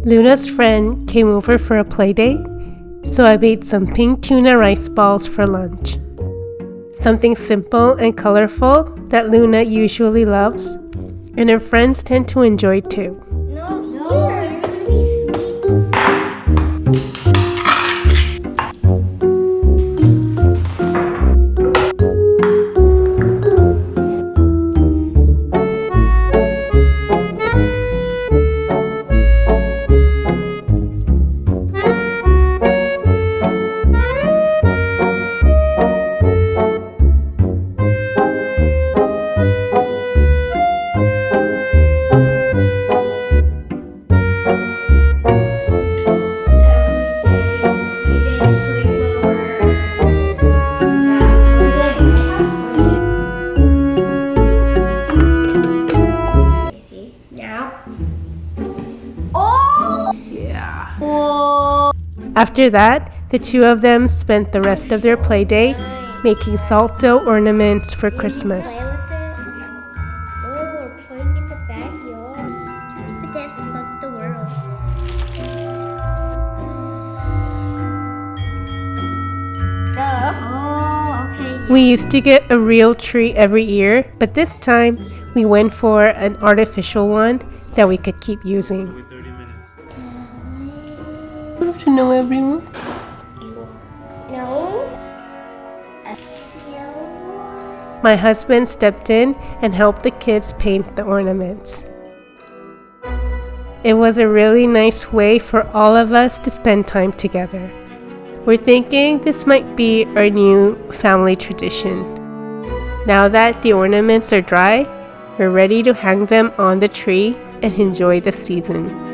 Luna's friend came over for a playdate, so I made some pink tuna rice balls for lunch. Something simple and colorful that Luna usually loves, and her friends tend to enjoy too. No, you're gonna be sweet. After that, the two of them spent the rest of their playdate making salt dough ornaments for Christmas. Play with it. Oh, we're playing in the backyard. But that's above the world. Oh, okay. We used to get a real tree every year, but this time we went for an artificial one that we could keep using. Don't you know everyone? No. My husband stepped in and helped the kids paint the ornaments. It was a really nice way for all of us to spend time together. We're thinking this might be our new family tradition. Now that the ornaments are dry, we're ready to hang them on the tree and enjoy the season.